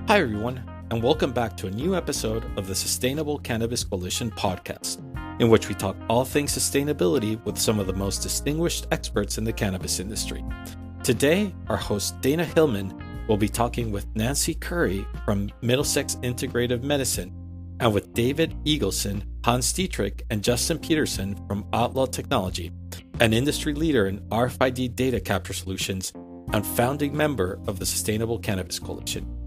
Hi, everyone, and welcome back to a new episode of the Sustainable Cannabis Coalition podcast, in which we talk all things sustainability with some of the most distinguished experts in the cannabis industry. Today, our host Dana Hillman will be talking with Nancy Koury from Middlesex Integrative Medicine and with David Eagleson, Hans Dietterich, and Justin Peterson from Outlaw Technology, an industry leader in RFID data capture solutions and founding member of the Sustainable Cannabis Coalition.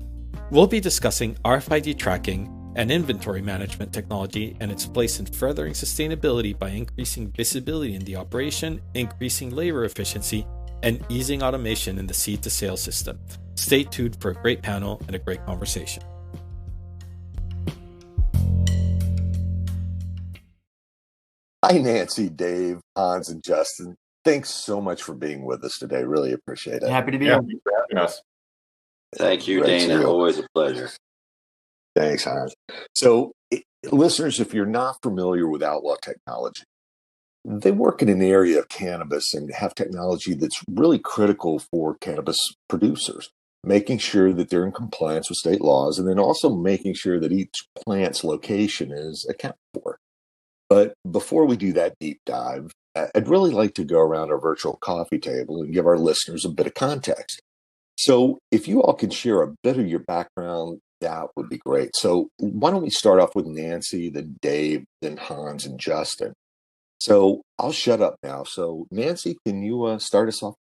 We'll be discussing RFID tracking and inventory management technology and its place in furthering sustainability by increasing visibility in the operation, increasing labor efficiency, and easing automation in the seed-to-sale system. Stay tuned for a great panel and a great conversation. Hi, Nancy, Dave, Hans, and Justin. Thanks so much for being with us today. Really appreciate it. Happy to be here. Yes. Thank you, Dana. Always a pleasure. Thanks, Hans. So, listeners, if you're not familiar with Outlaw Technology, they work in an area of cannabis and have technology that's really critical for cannabis producers, making sure that they're in compliance with state laws, and then also making sure that each plant's location is accounted for. But before we do that deep dive, I'd really like to go around our virtual coffee table and give our listeners a bit of context. So if you all can share a bit of your background, that would be great. So why don't we start off with Nancy, then Dave, then Hans, and Justin. So I'll shut up now. So Nancy, can you start us off?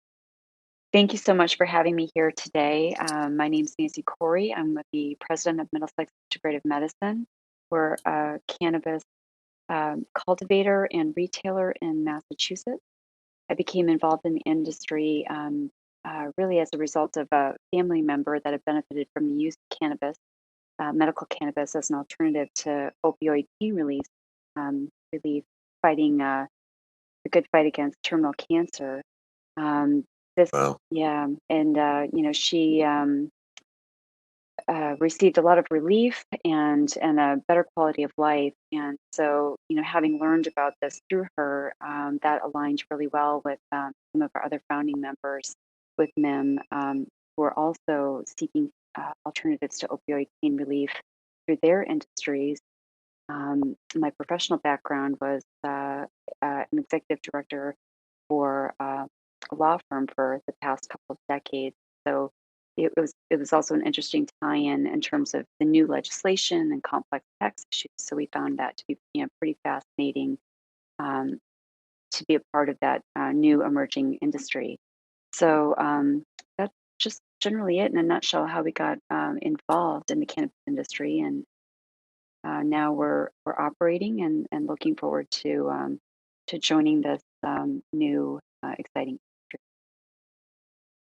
Thank you so much for having me here today. My name is Nancy Koury. I'm the president of Middlesex Integrative Medicine. We're a cannabis cultivator and retailer in Massachusetts. I became involved in the industry really as a result of a family member that had benefited from the use of cannabis, medical cannabis, as an alternative to opioid pain relief, fighting the good fight against terminal cancer. She received a lot of relief and a better quality of life. And so, having learned about this through her, that aligned really well with some of our other founding members with MIM, who are also seeking alternatives to opioid pain relief through their industries. My professional background was an executive director for a law firm for the past couple of decades. So it was also an interesting tie-in terms of the new legislation and complex tax issues. So we found that to be pretty fascinating to be a part of that new emerging industry. So that's just generally it in a nutshell, how we got involved in the cannabis industry, and now we're operating and looking forward to joining this new exciting industry.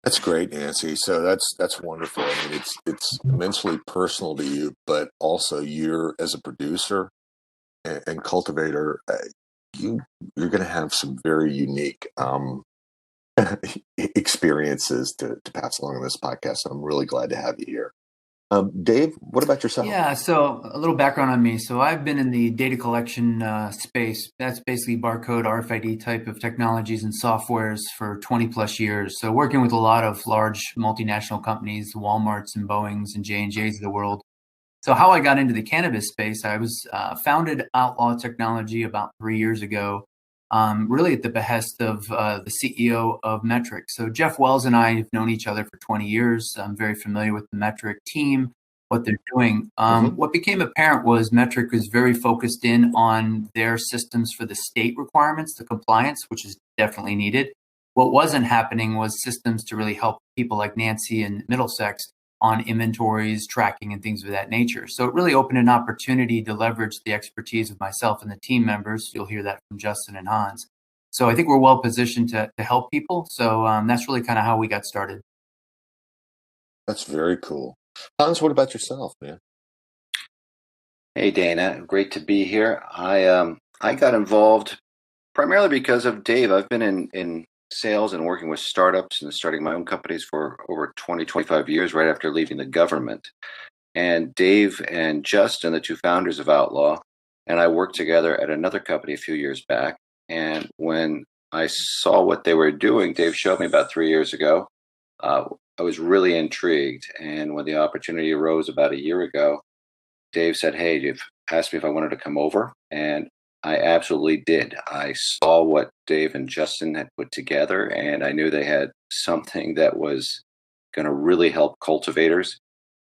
That's great, Nancy. So that's wonderful. I mean, it's immensely personal to you, but also you're, as a producer and cultivator, you're going to have some very unique experiences to pass along on this podcast. So I'm really glad to have you here. Dave, what about yourself? Yeah, so a little background on me. So I've been in the data collection space. That's basically barcode, RFID type of technologies and softwares for 20 plus years. So working with a lot of large multinational companies, Walmarts and Boeings and J&Js of the world. So how I got into the cannabis space, I was founded Outlaw Technology about 3 years ago, really at the behest of the CEO of Metric. So Jeff Wells and I have known each other for 20 years. I'm very familiar with the Metric team, what they're doing. What became apparent was Metric was very focused in on their systems for the state requirements, the compliance, which is definitely needed. What wasn't happening was systems to really help people like Nancy and Middlesex on inventories, tracking, and things of that nature. So it really opened an opportunity to leverage the expertise of myself and the team members. You'll hear that from Justin and Hans. So I think we're well positioned to help people. So that's really kind of how we got started. That's very cool. Hans, what about yourself, man? Hey, Dana. Great to be here. I got involved primarily because of Dave. I've been in sales and working with startups and starting my own companies for over 20, 25 years right after leaving the government. And Dave and Justin, the two founders of Outlaw, and I worked together at another company a few years back. And when I saw what they were doing, Dave showed me about 3 years ago was really intrigued. And when the opportunity arose about a year ago, Dave said, "Hey, you've asked me if I wanted to come over." And I absolutely did. I saw what Dave and Justin had put together, and I knew they had something that was going to really help cultivators.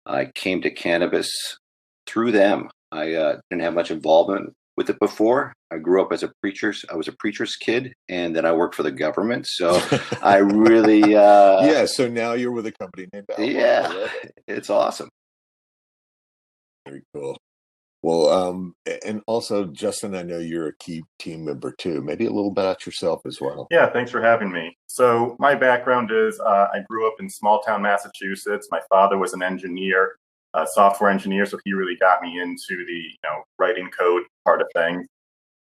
I came to cannabis through them. I didn't have much involvement with it before. I grew up as I was a preacher's kid, and then I worked for the government. So I really, yeah. So now you're with a company named Outlaw. yeah, it's awesome. Very cool. Well, and also, Justin, I know you're a key team member too. Maybe a little bit about yourself as well. Yeah, thanks for having me. So my background is I grew up in small town Massachusetts. My father was an engineer, a software engineer, so he really got me into the writing code part of things.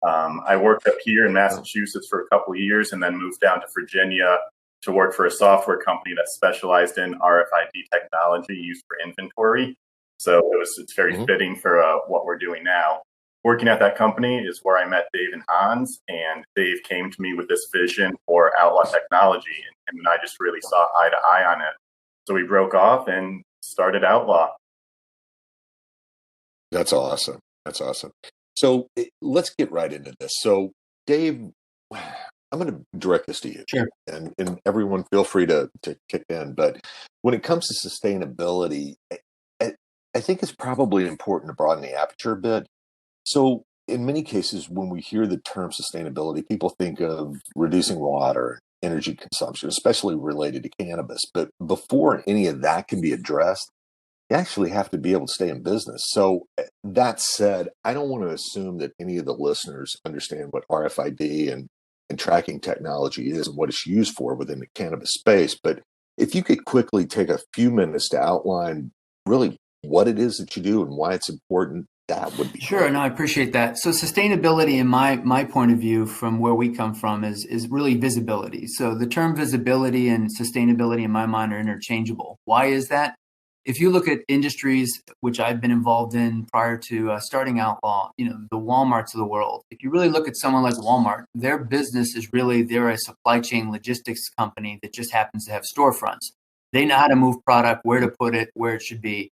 I worked up here in Massachusetts for a couple of years and then moved down to Virginia to work for a software company that specialized in RFID technology used for inventory. So it's very fitting for what we're doing now. Working at that company is where I met Dave and Hans, and Dave came to me with this vision for Outlaw Technology, and I just really saw eye to eye on it. So we broke off and started Outlaw. That's awesome. That's awesome. So let's get right into this. So Dave, I'm going to direct this to you. Sure. And everyone feel free to kick in. But when it comes to sustainability, I think it's probably important to broaden the aperture a bit. So in many cases, when we hear the term sustainability, people think of reducing water, energy consumption, especially related to cannabis. But before any of that can be addressed, you actually have to be able to stay in business. So that said, I don't want to assume that any of the listeners understand what RFID and tracking technology is and what it's used for within the cannabis space. But if you could quickly take a few minutes to outline really what it is that you do and why it's important, that would be sure. great. No, I appreciate that. So sustainability, in my point of view, from where we come from, is really visibility. So the term visibility and sustainability in my mind are interchangeable. Why is that? If you look at industries which I've been involved in prior to starting Outlaw, the Walmarts of the world, if you really look at someone like Walmart, their business is really, they're a supply chain logistics company that just happens to have storefronts. They know how to move product, where to put it, where it should be.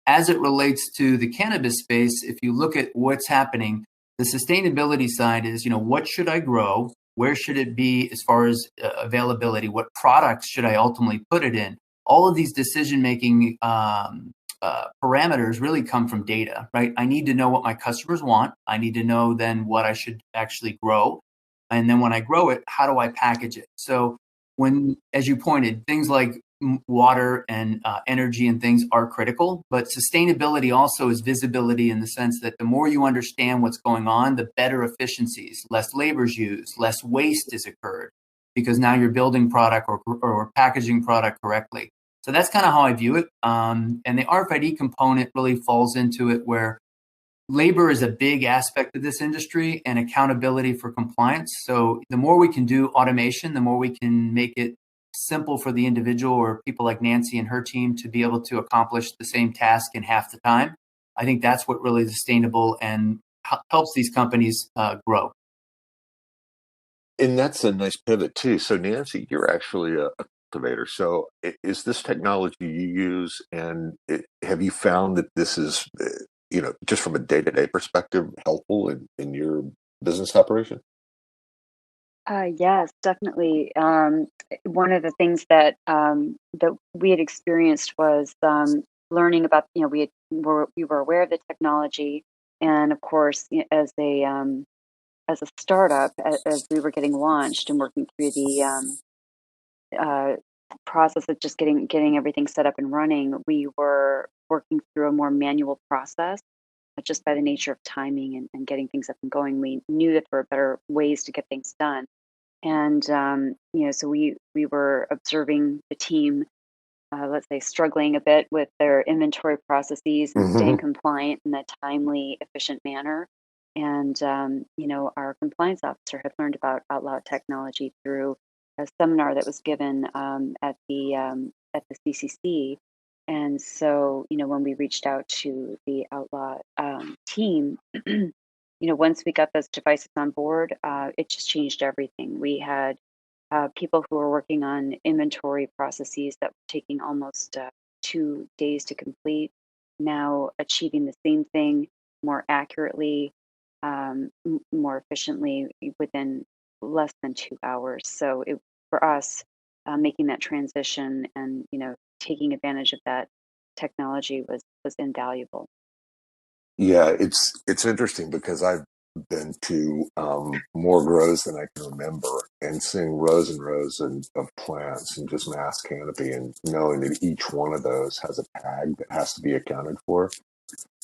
As it relates to the cannabis space, if you look at what's happening, the sustainability side is, what should I grow? Where should it be as far as availability? What products should I ultimately put it in? All of these decision-making parameters really come from data, right? I need to know what my customers want. I need to know then what I should actually grow. And then when I grow it, how do I package it? So as you pointed, things like water and energy and things are critical, but sustainability also is visibility in the sense that the more you understand what's going on, the better efficiencies, less labor is used, less waste is occurred, because now you're building product or packaging product correctly. So that's kind of how I view it. And the RFID component really falls into it, where labor is a big aspect of this industry and accountability for compliance. So the more we can do automation, the more we can make it simple for the individual or people like Nancy and her team to be able to accomplish the same task in half the time. I think that's what really is sustainable and helps these companies grow. And that's a nice pivot too. So Nancy, you're actually a cultivator. So is this technology you use, and have you found that this is, just from a day-to-day perspective, helpful in your business operation? Yes, definitely. One of the things that we had experienced was learning about. We were aware of the technology, and of course, as a startup, as we were getting launched and working through the process of just getting everything set up and running, we were working through a more manual process. Just by the nature of timing and getting things up and going, we knew that there were better ways to get things done. And, so we were observing the team, let's say, struggling a bit with their inventory processes and staying compliant in a timely, efficient manner. And, our compliance officer had learned about Outlaw Technology through a seminar that was given at the CCC. And so, when we reached out to the Outlaw team, once we got those devices on board, it just changed everything. We had people who are working on inventory processes that were taking almost 2 days to complete, now achieving the same thing more accurately, more efficiently within less than 2 hours. So for us, making that transition and taking advantage of that technology was invaluable. Yeah, it's interesting because I've been to more grows than I can remember, and seeing rows and rows of plants and just mass canopy, and knowing that each one of those has a tag that has to be accounted for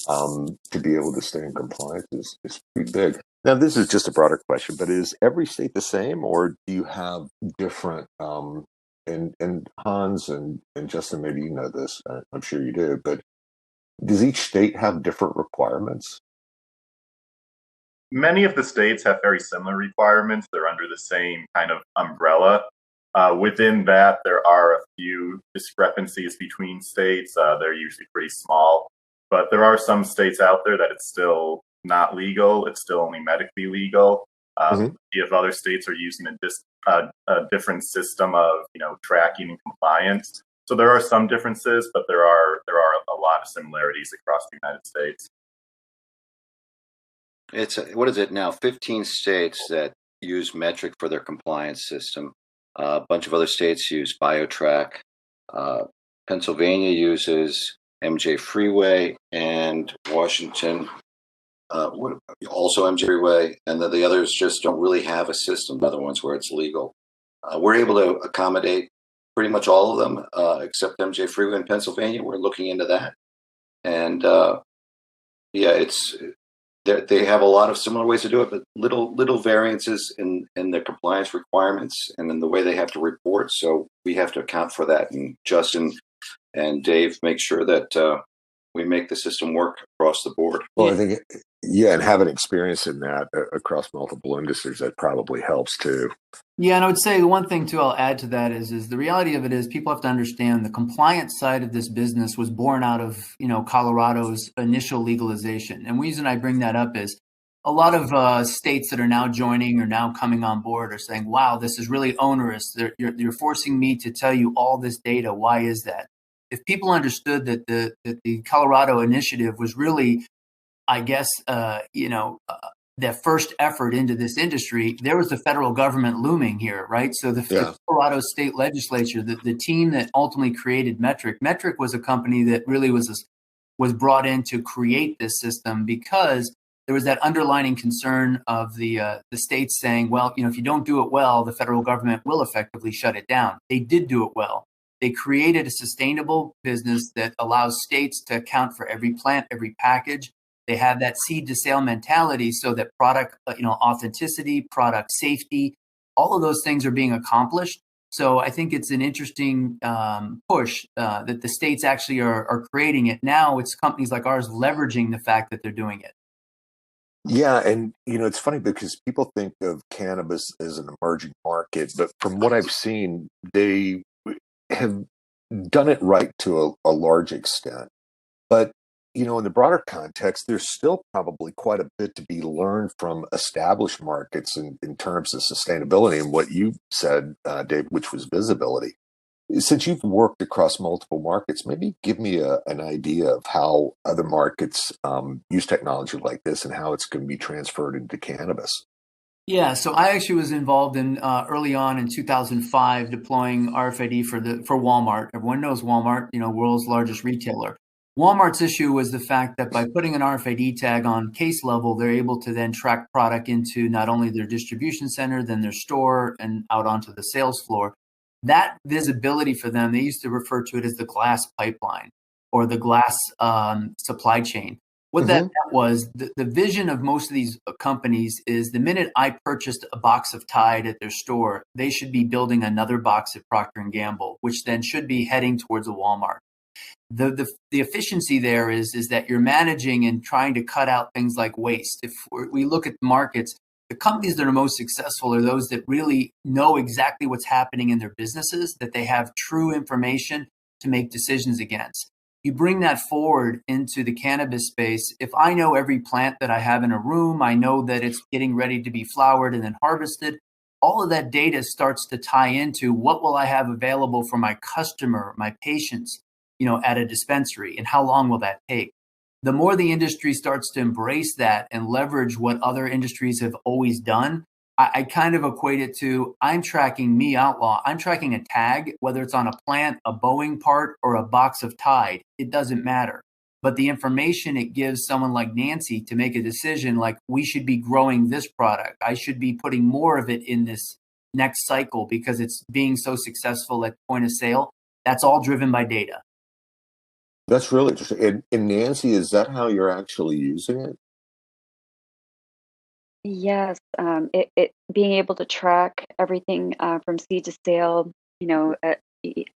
to be able to stay in compliance is pretty big. Now, this is just a broader question, but is every state the same, or do you have different? And Hans and Justin, maybe you know this. I'm sure you do, but does each state have different requirements? Many of the states have very similar requirements. They're under the same kind of umbrella. Within that, there are a few discrepancies between states. They're usually pretty small, but there are some states out there that it's still not legal. It's still only medically legal. If other states are using a different system of tracking and compliance. So there are some differences, but there are a lot of similarities across the United States. It's what is it now? 15 states that use metric for their compliance system. A bunch of other states use BioTrack. Pennsylvania uses MJ Freeway, and Washington also MJ Freeway, and the others just don't really have a system. The other ones where it's legal. We're able to accommodate pretty much all of them except MJ Freeway in Pennsylvania. We're looking into that, and they have a lot of similar ways to do it, but little variances in their compliance requirements and in the way they have to report. So we have to account for that. And Justin and Dave make sure that we make the system work across the board. Well, I think, and having experience in that across multiple industries, that probably helps too. Yeah, and I would say the one thing too I'll add to that is the reality of it is people have to understand the compliance side of this business was born out of Colorado's initial legalization. And the reason I bring that up is a lot of states that are now joining or now coming on board are saying, "Wow, this is really onerous. You're forcing me to tell you all this data. Why is that?" If people understood that the Colorado initiative was really, I guess, their first effort into this industry, there was the federal government looming here, right? So the Colorado state legislature, the team that ultimately created Metric was a company that really was brought in to create this system because there was that underlining concern of the states saying, well, if you don't do it well, the federal government will effectively shut it down. They did do it well. They created a sustainable business that allows states to account for every plant, every package. They have that seed to sale mentality so that product, authenticity, product safety, all of those things are being accomplished. So I think it's an interesting push that the states actually are creating it. Now it's companies like ours leveraging the fact that they're doing it. Yeah, and it's funny because people think of cannabis as an emerging market, but from what I've seen, they have done it right to a large extent. But in the broader context, there's still probably quite a bit to be learned from established markets in terms of sustainability and what you said, Dave, which was visibility. Since you've worked across multiple markets, maybe give me an idea of how other markets use technology like this and how it's going to be transferred into cannabis. Yeah, so I actually was involved in early on in 2005 deploying RFID for Walmart. Everyone knows Walmart, world's largest retailer. Walmart's issue was the fact that by putting an RFID tag on case level, they're able to then track product into not only their distribution center, then their store, and out onto the sales floor. That visibility for them, they used to refer to it as the glass pipeline or the glass supply chain. What that was, the vision of most of these companies is the minute I purchased a box of Tide at their store, they should be building another box at Procter & Gamble, which then should be heading towards a Walmart. The efficiency there is that you're managing and trying to cut out things like waste. If we look at markets, the companies that are most successful are those that really know exactly what's happening in their businesses, that they have true information to make decisions against. You bring that forward into the cannabis space. If I know every plant that I have in a room, I know that it's getting ready to be flowered and then harvested, all of that data starts to tie into what will I have available for my customer, my patients, at a dispensary, and how long will that take? The more the industry starts to embrace that and leverage what other industries have always done, I kind of equate it to, I'm tracking me, Outlaw. I'm tracking a tag, whether it's on a plant, a Boeing part, or a box of Tide. It doesn't matter. But the information it gives someone like Nancy to make a decision like, we should be growing this product. I should be putting more of it in this next cycle because it's being so successful at point of sale. That's all driven by data. That's really interesting. And Nancy, is that how you're actually using it? Yes, it being able to track everything from seed to sale,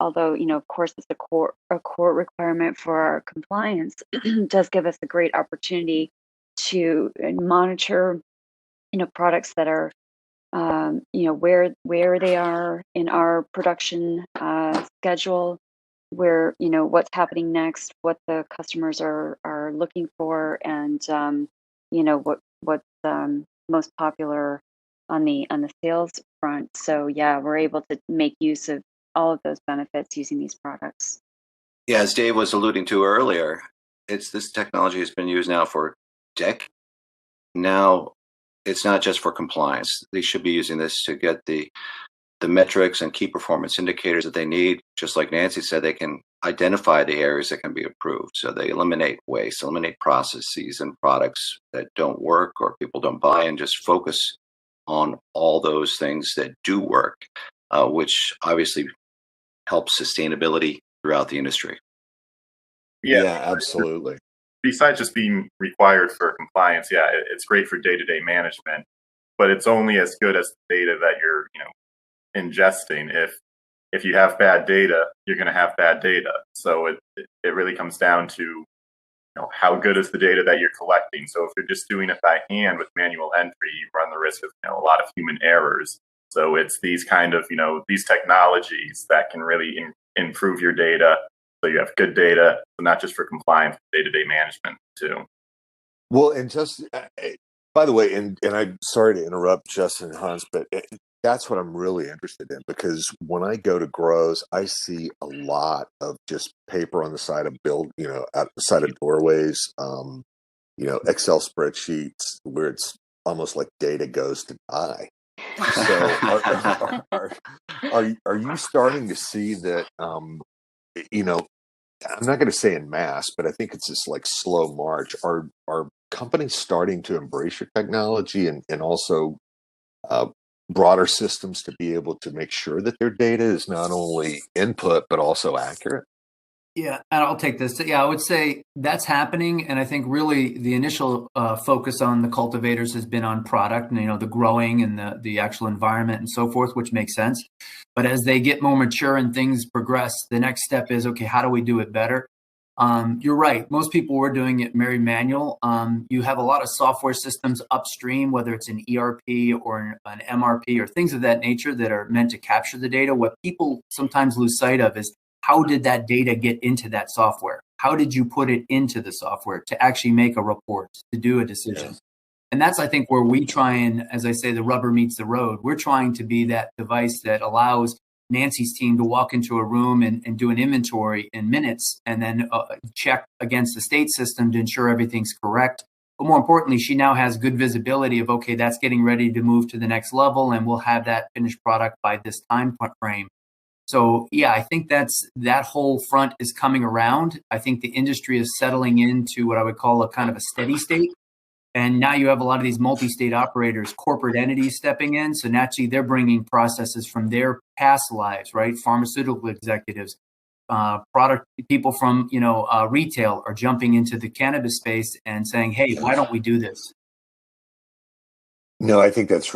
although of course it's a core requirement for our compliance, does give us a great opportunity to monitor, products that are, where they are in our production schedule, where what's happening next, what the customers are looking for, and what's most popular on the sales front. So yeah, we're able to make use of all of those benefits using these products. Yeah, as Dave was alluding to earlier, this technology has been used now for decades. Now it's not just for compliance. They should be using this to get the metrics and key performance indicators that they need. Just like Nancy said, they can identify the areas that can be improved. So they eliminate waste, eliminate processes and products that don't work or people don't buy, and just focus on all those things that do work, which obviously helps sustainability throughout the industry. Yeah, absolutely. Besides just being required for compliance, it's great for day-to-day management, but it's only as good as the data that you're, ingesting. If you have bad data, you're going to have bad data. So it really comes down to how good is the data that you're collecting. So if you're just doing it by hand with manual entry, you run the risk of a lot of human errors. So it's these kind of these technologies that can really improve your data, so you have good data, but not just for compliance, day-to-day management too. Well, and just by the way, and I'm sorry to interrupt Justin and Hans, but that's what I'm really interested in, because when I go to grows, I see a lot of just paper on the side of out the side of doorways, Excel spreadsheets where it's almost like data goes to die. So are you starting to see that, I'm not going to say in mass, but I think it's this like slow march. Are companies starting to embrace your technology and also broader systems to be able to make sure that their data is not only input but also accurate? Yeah, and I'll take this. Yeah, I would say that's happening, and I think really the initial focus on the cultivators has been on product, and the growing and the actual environment and so forth, which makes sense. But as they get more mature and things progress, the next step is, okay, how do we do it better? You're right. Most people were doing it very manual. You have a lot of software systems upstream, whether it's an ERP or an MRP or things of that nature that are meant to capture the data. What people sometimes lose sight of is, how did that data get into that software? How did you put it into the software to actually make a report, to do a decision? Yes. And that's, I think, where we try and, as I say, the rubber meets the road. We're trying to be that device that allows Nancy's team to walk into a room and do an inventory in minutes, and then check against the state system to ensure everything's correct. But more importantly, she now has good visibility of, okay, that's getting ready to move to the next level, and we'll have that finished product by this time frame. So yeah, I think that whole front is coming around. I think the industry is settling into what I would call a kind of a steady state. And now you have a lot of these multi-state operators, corporate entities stepping in. So naturally, they're bringing processes from their past lives, right? Pharmaceutical executives, product people from retail are jumping into the cannabis space and saying, "Hey, why don't we do this?" No, I think that's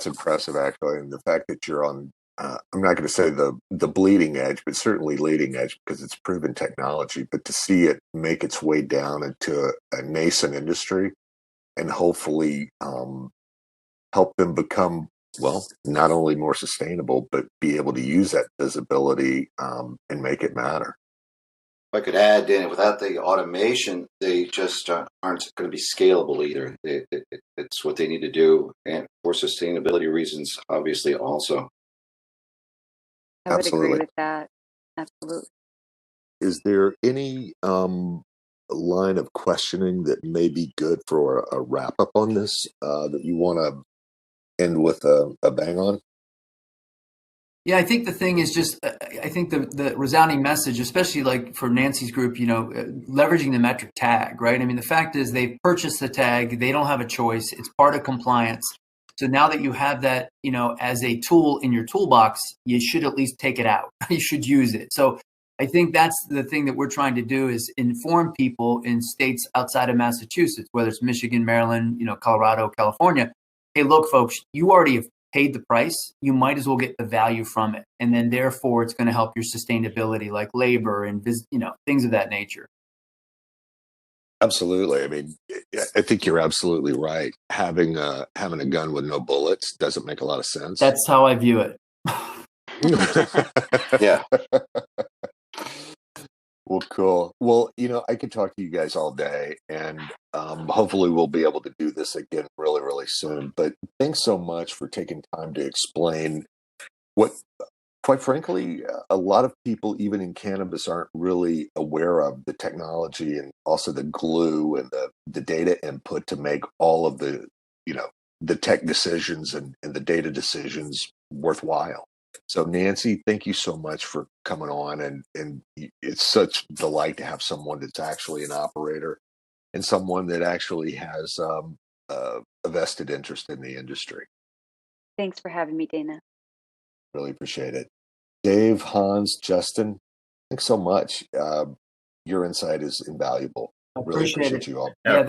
impressive, actually, and the fact that you're on. I'm not going to say the bleeding edge, but certainly leading edge, because it's proven technology. But to see it make its way down into a nascent industry, and hopefully help them become, well, not only more sustainable, but be able to use that visibility and make it matter. If I could add, Dan, without the automation, they just aren't going to be scalable either. It's what they need to do, and for sustainability reasons, obviously, also. I would Absolutely. agree with that. Absolutely. Is there any line of questioning that may be good for a wrap up on this that you want to end with a bang on? Yeah, I think the thing is just, I think the resounding message, especially like for Nancy's group, leveraging the metric tag, right? I mean, the fact is they've purchased the tag, they don't have a choice. It's part of compliance. So now that you have that, as a tool in your toolbox, you should at least take it out. You should use it. So I think that's the thing that we're trying to do is inform people in states outside of Massachusetts, whether it's Michigan, Maryland, Colorado, California. Hey, look, folks, you already have paid the price. You might as well get the value from it. And then therefore it's going to help your sustainability, like labor and, things of that nature. Absolutely. I mean, I think you're absolutely right. Having a gun with no bullets doesn't make a lot of sense. That's how I view it. Yeah. Well, cool. Well, I could talk to you guys all day, and hopefully we'll be able to do this again really, really soon. But thanks so much for taking time to explain what, quite frankly, a lot of people, even in cannabis, aren't really aware of the technology and also the glue and the data input to make all of the, the tech decisions and the data decisions worthwhile. So Nancy, thank you so much for coming on, and it's such a delight to have someone that's actually an operator and someone that actually has a vested interest in the industry. Thanks for having me, Dana. Really appreciate it. Dave, Hans, Justin, thanks so much. Your insight is invaluable. Really appreciate you all. Yeah,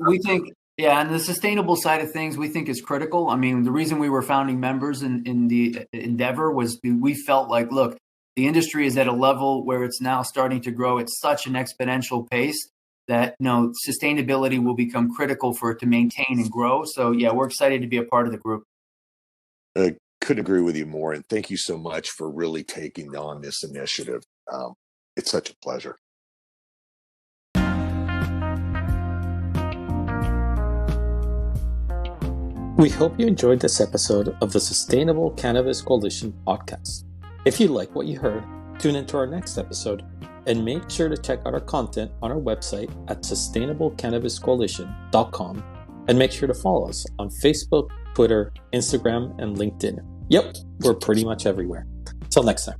we think. Yeah, and the sustainable side of things we think is critical. I mean, the reason we were founding members in the endeavor was we felt like, look, the industry is at a level where it's now starting to grow at such an exponential pace that sustainability will become critical for it to maintain and grow. So yeah, we're excited to be a part of the group. I couldn't agree with you more, and thank you so much for really taking on this initiative. It's such a pleasure. We hope you enjoyed this episode of the Sustainable Cannabis Coalition podcast. If you like what you heard, tune into our next episode and make sure to check out our content on our website at sustainablecannabiscoalition.com and make sure to follow us on Facebook, Twitter, Instagram, and LinkedIn. Yep, we're pretty much everywhere. Till next time.